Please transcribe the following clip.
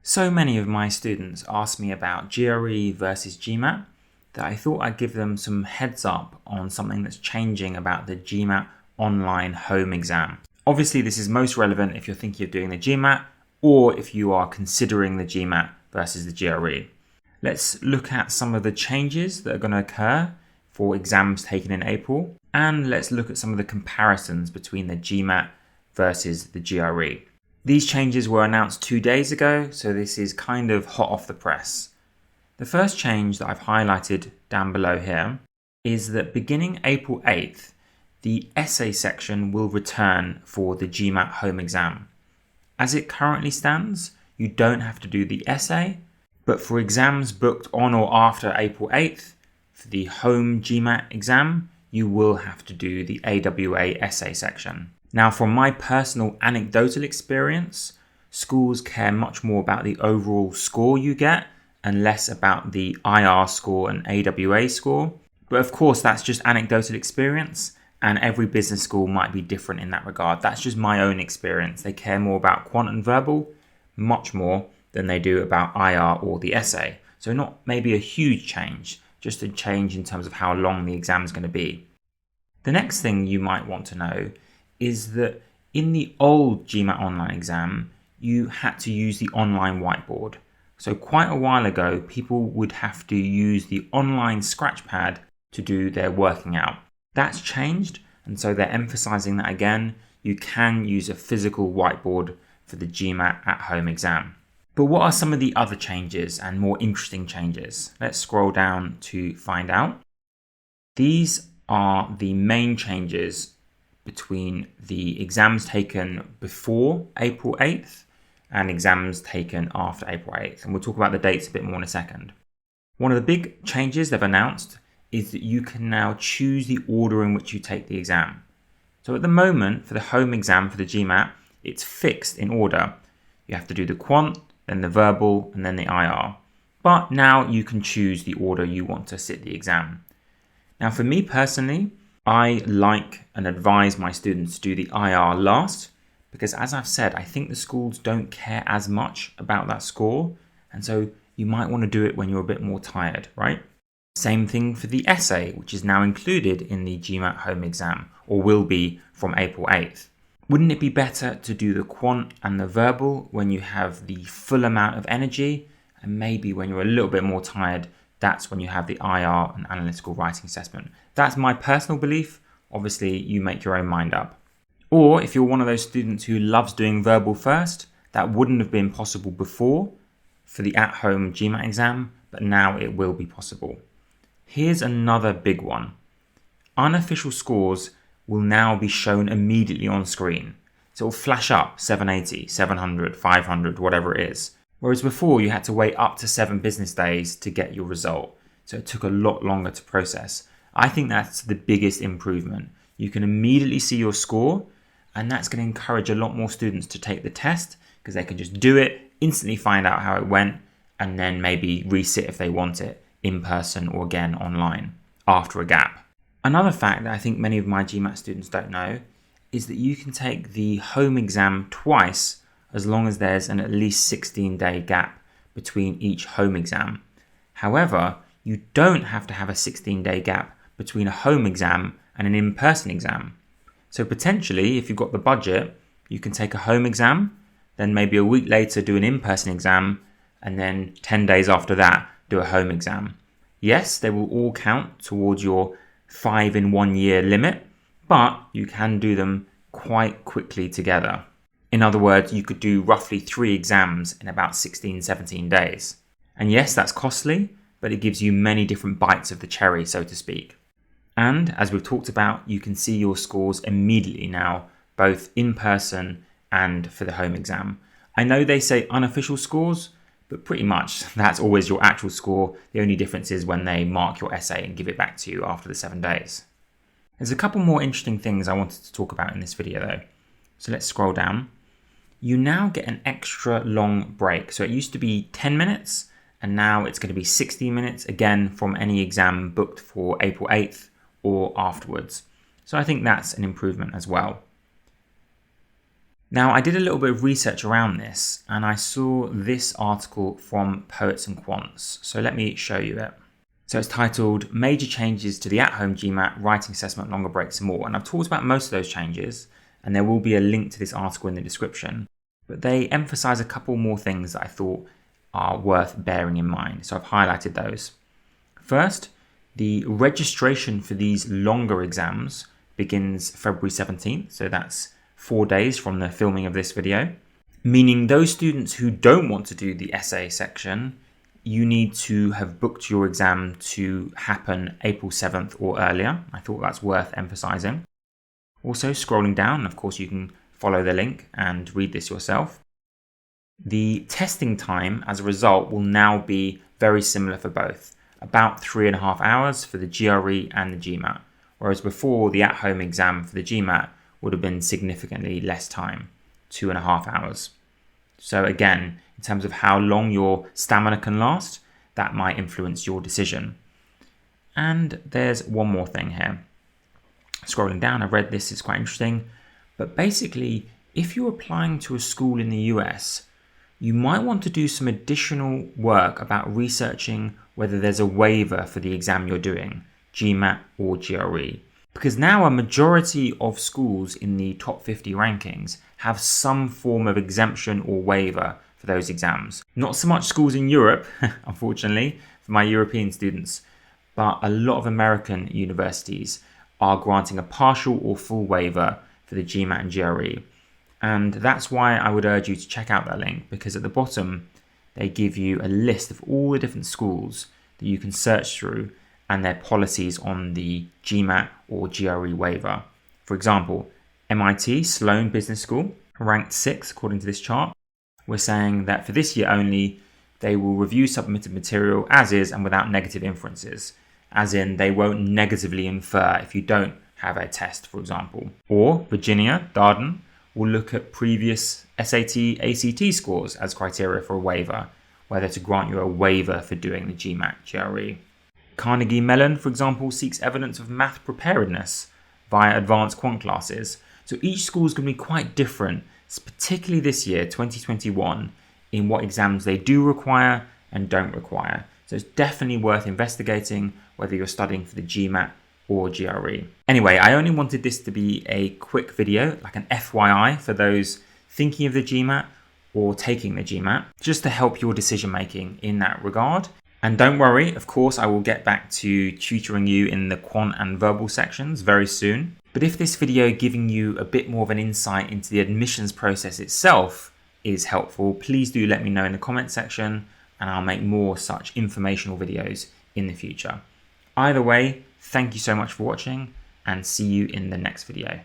So many of my students ask me about GRE versus GMAT that I thought I'd give them some heads up on something that's changing about the GMAT online home exam. Obviously, this is most relevant if you're thinking of doing the GMAT or if you are considering the GMAT versus the GRE. Let's look at some of the changes that are going to occur for exams taken in April, and let's look at some of the comparisons between the GMAT versus the GRE. These changes were announced 2 days ago, so this is kind of hot off the press. The first change that I've highlighted down below here is that beginning April 8th, the essay section will return for the GMAT home exam. As it currently stands, you don't have to do the essay, but for exams booked on or after April 8th, for the home GMAT exam, you will have to do the AWA essay section. Now, from my personal anecdotal experience, schools care much more about the overall score you get and less about the IR score and AWA score. But of course, that's just anecdotal experience, and every business school might be different in that regard. That's just my own experience. They care more about quant and verbal, much more than they do about IR or the essay. So not maybe a huge change, just a change in terms of how long the exam is going to be. The next thing you might want to know is that in the old GMAT online exam, you had to use the online whiteboard. So quite a while ago, people would have to use the online scratchpad to do their working out. That's changed, and so they're emphasizing that again, you can use a physical whiteboard for the GMAT at home exam. But what are some of the other changes and more interesting changes? Let's scroll down to find out. These are the main changes between the exams taken before April 8th and exams taken after April 8th. And we'll talk about the dates a bit more in a second. One of the big changes they've announced is that you can now choose the order in which you take the exam. So at the moment, for the home exam for the GMAT, it's fixed in order. You have to do the quant, then the verbal, and then the IR. But now you can choose the order you want to sit the exam. Now for me personally, I like and advise my students to do the IR last because, as I've said, I think the schools don't care as much about that score, and so you might want to do it when you're a bit more tired, right? Same thing for the essay, which is now included in the GMAT home exam, or will be from April 8th. Wouldn't it be better to do the quant and the verbal when you have the full amount of energy, and maybe when you're a little bit more tired, that's when you have the IR and analytical writing assessment? That's my personal belief. Obviously, you make your own mind up. Or if you're one of those students who loves doing verbal first, that wouldn't have been possible before for the at-home GMAT exam, but now it will be possible. Here's another big one. Unofficial scores will now be shown immediately on screen. So it'll flash up 780, 700, 500, whatever it is. Whereas before you had to wait up to 7 business days to get your result. So it took a lot longer to process. I think that's the biggest improvement. You can immediately see your score, and that's going to encourage a lot more students to take the test because they can just do it, instantly find out how it went, and then maybe resit if they want it in person or again online after a gap. Another fact that I think many of my GMAT students don't know is that you can take the home exam twice as long as there's an at least 16-day gap between each home exam. However, you don't have to have a 16-day gap between a home exam and an in-person exam. So potentially, if you've got the budget, you can take a home exam, then maybe a week later do an in-person exam, and then 10 days after that, do a home exam. Yes, they will all count towards your 5 in 1 year limit, but you can do them quite quickly together. In other words, you could do roughly 3 exams in about 16, 17 days. And yes, that's costly, but it gives you many different bites of the cherry, so to speak. And as we've talked about, you can see your scores immediately now, both in person and for the home exam. I know they say unofficial scores, but pretty much that's always your actual score. The only difference is when they mark your essay and give it back to you after the 7 days. There's a couple more interesting things I wanted to talk about in this video though. So let's scroll down. You now get an extra long break. So it used to be 10 minutes and now it's going to be 60 minutes again from any exam booked for April 8th or afterwards. So I think that's an improvement as well. Now, I did a little bit of research around this and I saw this article from Poets and Quants. So let me show you it. So it's titled Major Changes to the At-Home GMAT, Writing Assessment, Longer Breaks and More. And I've talked about most of those changes and there will be a link to this article in the description. But they emphasize a couple more things that I thought are worth bearing in mind. So I've highlighted those. First, the registration for these longer exams begins February 17th. So that's 4 days from the filming of this video, meaning those students who don't want to do the essay section, you need to have booked your exam to happen April 7th or earlier. I thought that's worth emphasizing. Also, scrolling down, of course, you can follow the link and read this yourself. The testing time as a result will now be very similar for both, about 3.5 hours for the GRE and the GMAT, whereas before the at-home exam for the GMAT would have been significantly less time, 2.5 hours. So again, in terms of how long your stamina can last, that might influence your decision. And there's one more thing here. Scrolling down, I read this, it's quite interesting. But basically, if you're applying to a school in the US, you might want to do some additional work about researching whether there's a waiver for the exam you're doing, GMAT or GRE. Because now a majority of schools in the top 50 rankings have some form of exemption or waiver for those exams. Not so much schools in Europe, unfortunately, for my European students, but a lot of American universities are granting a partial or full waiver for the GMAT and GRE. And that's why I would urge you to check out that link, because at the bottom, they give you a list of all the different schools that you can search through and their policies on the GMAT or GRE waiver. For example, MIT Sloan Business School, ranked 6th according to this chart. We're saying that for this year only, they will review submitted material as is and without negative inferences, as in they won't negatively infer if you don't have a test, for example. Or Virginia, Darden, will look at previous SAT, ACT scores as criteria for a waiver, whether to grant you a waiver for doing the GMAT, GRE. Carnegie Mellon, for example, seeks evidence of math preparedness via advanced quant classes. So each school is going to be quite different, particularly this year, 2021, in what exams they do require and don't require. So it's definitely worth investigating whether you're studying for the GMAT or GRE. Anyway, I only wanted this to be a quick video, like an FYI for those thinking of the GMAT or taking the GMAT, just to help your decision making in that regard. And don't worry, of course, I will get back to tutoring you in the quant and verbal sections very soon. But if this video giving you a bit more of an insight into the admissions process itself is helpful, please do let me know in the comment section and I'll make more such informational videos in the future. Either way, thank you so much for watching and see you in the next video.